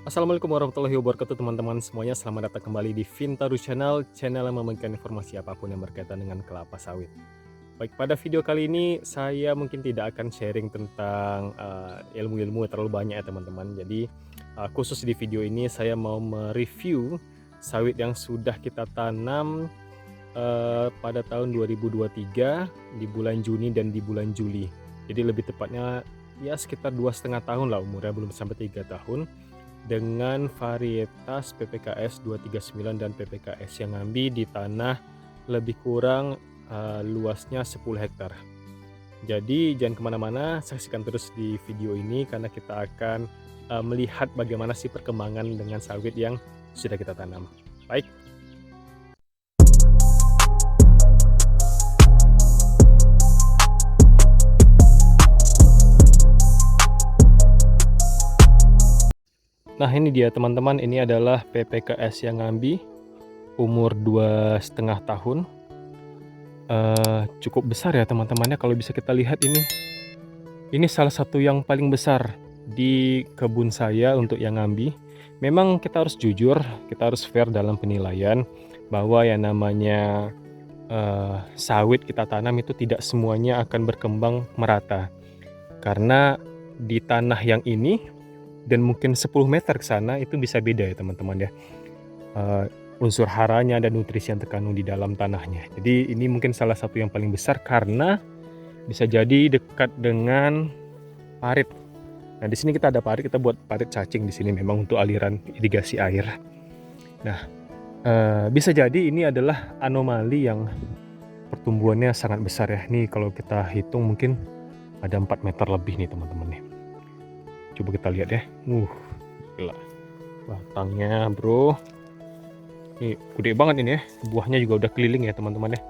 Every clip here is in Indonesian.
Assalamualaikum warahmatullahi wabarakatuh teman-teman semuanya. Selamat datang kembali di Vintaru Channel, channel yang memberikan informasi apapun yang berkaitan dengan kelapa sawit. Baik, pada video kali ini saya mungkin tidak akan sharing tentang ilmu-ilmu terlalu banyak ya teman-teman. Jadi khusus di video ini saya mau mereview sawit yang sudah kita tanam pada tahun 2023 di bulan Juni dan di bulan Juli. Jadi lebih tepatnya ya sekitar 2,5 tahun lah umurnya, belum sampai 3 tahun, dengan varietas PPKS 239 dan PPKS yang ngambi di tanah lebih kurang luasnya 10 hektar. Jadi jangan kemana-mana, saksikan terus di video ini karena kita akan melihat bagaimana sih perkembangan dengan sawit yang sudah kita tanam. Baik. Nah ini dia teman-teman, ini adalah PPKS yang ngambi, umur 2,5 tahun. Cukup besar ya teman-temannya, kalau bisa kita lihat ini salah satu yang paling besar di kebun saya untuk yang ngambi. Memang kita harus jujur, kita harus fair dalam penilaian bahwa yang namanya sawit kita tanam itu tidak semuanya akan berkembang merata, karena di tanah yang ini dan mungkin 10 meter ke sana itu bisa beda ya teman-teman ya, unsur haranya dan nutrisi yang terkandung di dalam tanahnya. Jadi ini mungkin salah satu yang paling besar karena bisa jadi dekat dengan parit. Nah di sini kita ada parit, kita buat parit cacing di sini memang untuk aliran irigasi air. Nah bisa jadi ini adalah anomali yang pertumbuhannya sangat besar ya. Nih kalau kita hitung mungkin ada 4 meter lebih nih teman-teman nih. Coba kita lihat ya. Gila. Batangnya bro. Ini gede banget ini ya. Buahnya juga udah keliling ya teman-teman ya.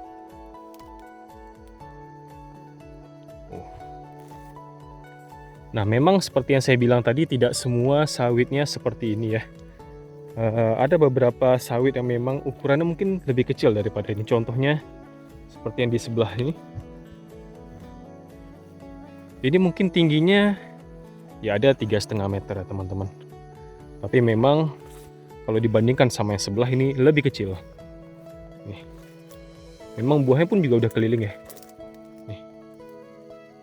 Nah memang seperti yang saya bilang tadi, tidak semua sawitnya seperti ini ya. Ada beberapa sawit yang memang ukurannya mungkin lebih kecil daripada ini. Contohnya seperti yang di sebelah ini. Ini mungkin tingginya ya ada 3,5 meter ya teman-teman. Tapi memang kalau dibandingkan sama yang sebelah ini lebih kecil. Nih. Memang buahnya pun juga udah keliling ya. Nih.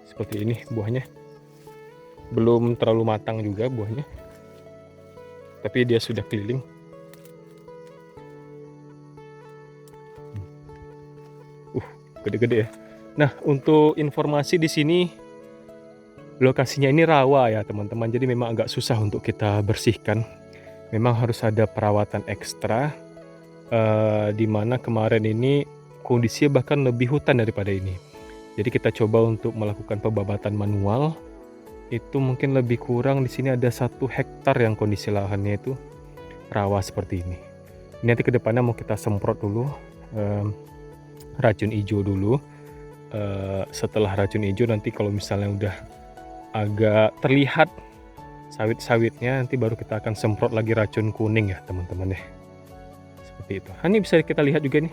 Seperti ini buahnya. Belum terlalu matang juga buahnya. Tapi dia sudah keliling. Gede-gede ya. Nah, untuk informasi di sini lokasinya ini rawa ya teman-teman. Jadi memang agak susah untuk kita bersihkan. Memang harus ada perawatan ekstra. Di mana kemarin ini kondisinya bahkan lebih hutan daripada ini. Jadi kita coba untuk melakukan pembabatan manual. Itu mungkin lebih kurang di sini ada 1 hektar yang kondisi lahannya itu rawa seperti ini. Ini nanti kedepannya mau kita semprot dulu racun hijau dulu. Setelah racun hijau nanti kalau misalnya udah agak terlihat sawit-sawitnya, nanti baru kita akan semprot lagi racun kuning ya teman-teman ya. Seperti itu. Ini bisa kita lihat juga nih.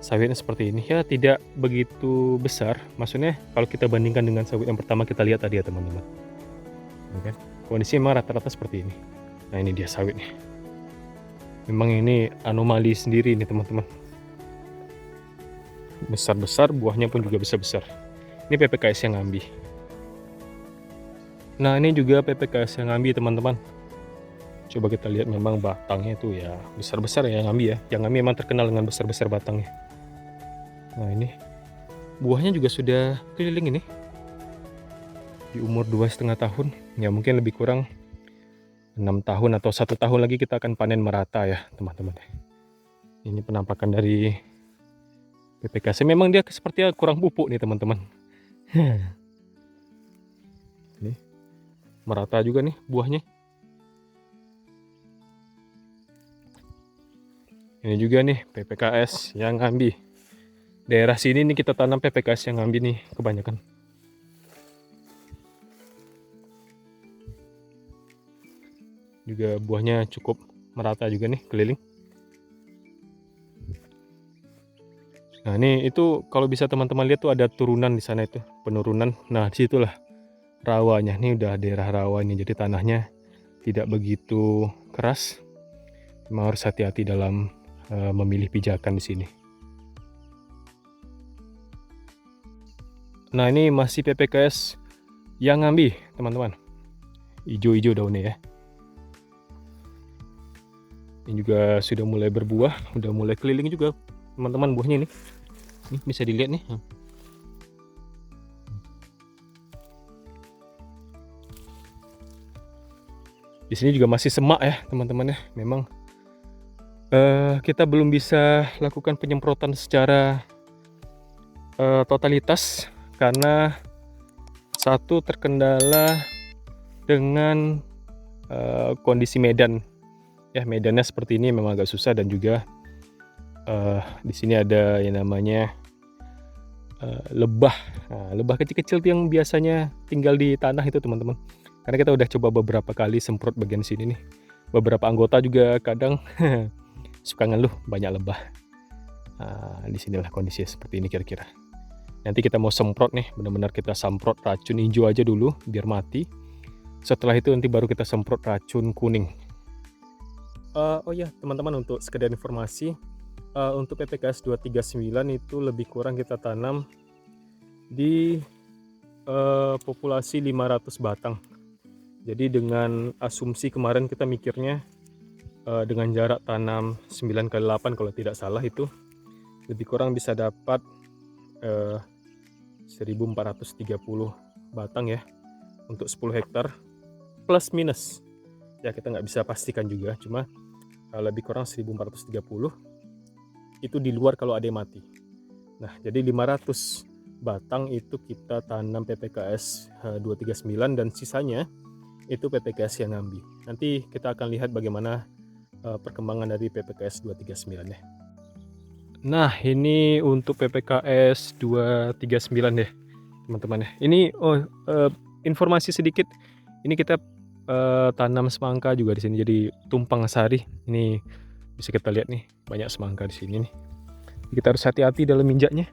Sawitnya seperti ini ya, tidak begitu besar. Maksudnya kalau kita bandingkan dengan sawit yang pertama kita lihat tadi ya teman-teman. Oke. Kondisi memang rata-rata seperti ini. Nah ini dia sawitnya. Memang ini anomali sendiri nih teman-teman. Besar-besar, buahnya pun juga besar-besar. Ini PPKS yang ngambi. Nah ini juga PPKS yang ngambi teman-teman. Coba kita lihat, memang batangnya itu ya besar-besar ya yang ngambi ya. Yang ngambi memang terkenal dengan besar-besar batangnya. Nah ini buahnya juga sudah keliling ini. Di umur 2,5 tahun. Ya mungkin lebih kurang 6 tahun atau 1 tahun lagi kita akan panen merata ya teman-teman. Ini penampakan dari PPKS. Memang dia sepertinya kurang pupuk nih teman-teman. Nih, merata juga nih buahnya. Ini juga nih PPKS yang ngambi. Daerah sini nih kita tanam PPKS yang ngambi nih kebanyakan. Juga buahnya cukup merata juga nih keliling. Nah ini itu kalau bisa teman-teman lihat tuh ada turunan di sana itu, penurunan. Nah disitulah rawanya, ini udah daerah rawa ini, jadi tanahnya tidak begitu keras. Memang harus hati-hati dalam memilih pijakan di sini. Nah, ini masih PPKS yang Ngambi, teman-teman. Ijo-ijo daunnya ya. Ini juga sudah mulai berbuah, udah mulai keliling juga, teman-teman, buahnya ini. Ini bisa dilihat nih. Di sini juga masih semak ya, teman-teman ya. Memang kita belum bisa lakukan penyemprotan secara totalitas karena satu terkendala dengan kondisi medan ya. Medannya seperti ini memang agak susah, dan juga di sini ada yang namanya lebah. Nah, lebah kecil-kecil yang biasanya tinggal di tanah itu, teman-teman. Karena kita udah coba beberapa kali semprot bagian sini nih. Beberapa anggota juga kadang suka ngeluh banyak lebah. Di sinilah kondisinya seperti ini kira-kira. Nanti kita mau semprot nih, benar-benar kita semprot racun hijau aja dulu biar mati. Setelah itu nanti baru kita semprot racun kuning. Oh ya, teman-teman, untuk sekedar informasi, untuk PPKS 239 itu lebih kurang kita tanam di populasi 500 batang. Jadi dengan asumsi kemarin kita mikirnya dengan jarak tanam 9x8 kalau tidak salah, itu lebih kurang bisa dapat 1430 batang ya untuk 10 hektar plus minus ya, kita nggak bisa pastikan juga, cuma lebih kurang 1430 itu di luar kalau ada yang mati. Nah, jadi 500 batang itu kita tanam PPKS 239 dan sisanya itu PPKS yang Ngambi. Nanti kita akan lihat bagaimana perkembangan dari PPKS 239 ya. Nah, ini untuk PPKS 239 deh, teman-teman ya. Ini informasi sedikit. Ini kita tanam semangka juga di sini, jadi tumpang sari. Ini bisa kita lihat nih, banyak semangka di sini nih. Kita harus hati-hati dalam minjaknya.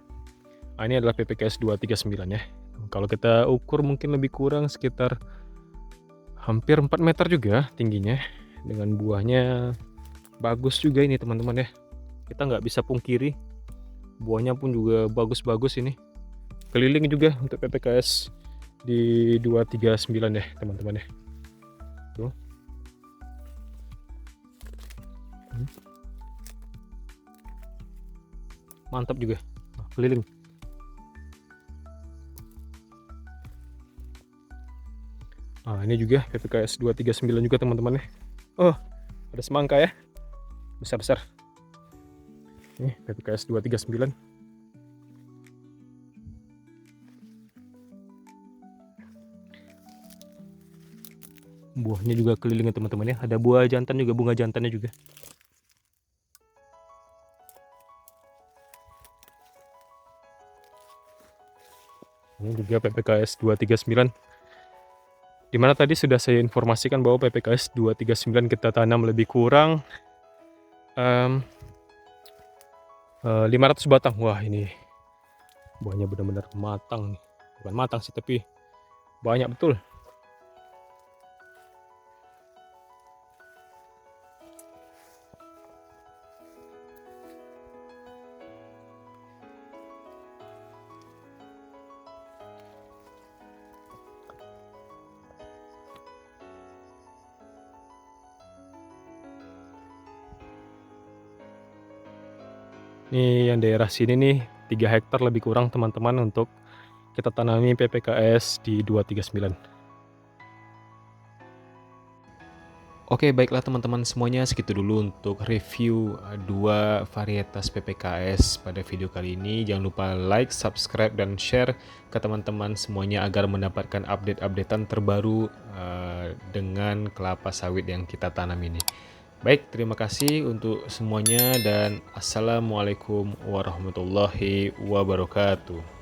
Ini adalah PPKS 239 ya. Kalau kita ukur mungkin lebih kurang sekitar hampir 4 meter juga tingginya, dengan buahnya bagus juga ini, teman-teman ya. Kita nggak bisa pungkiri, buahnya pun juga bagus-bagus ini. Keliling juga untuk PPKS di 239 ya, teman-teman ya. Tuh. Mantap juga, keliling. Ini juga PPKS 239 juga, teman-teman ya. Oh, ada semangka ya, besar-besar. Ini PPKS 239. Buahnya juga keliling ya, teman-teman ya. Ada buah jantan juga, bunga jantannya juga. Ini juga PPKS 239. Dimana tadi sudah saya informasikan bahwa PPKS 239 kita tanam lebih kurang 500 batang. Wah, ini buahnya benar-benar matang nih. Bukan matang sih, tapi banyak betul. Nih yang daerah sini nih 3 hektar lebih kurang, teman-teman, untuk kita tanami PPKS di 239. Oke, baiklah teman-teman semuanya, segitu dulu untuk review 2 varietas PPKS pada video kali ini. Jangan lupa like, subscribe, dan share ke teman-teman semuanya agar mendapatkan update-updatean terbaru dengan kelapa sawit yang kita tanam ini. Baik, terima kasih untuk semuanya dan assalamualaikum warahmatullahi wabarakatuh.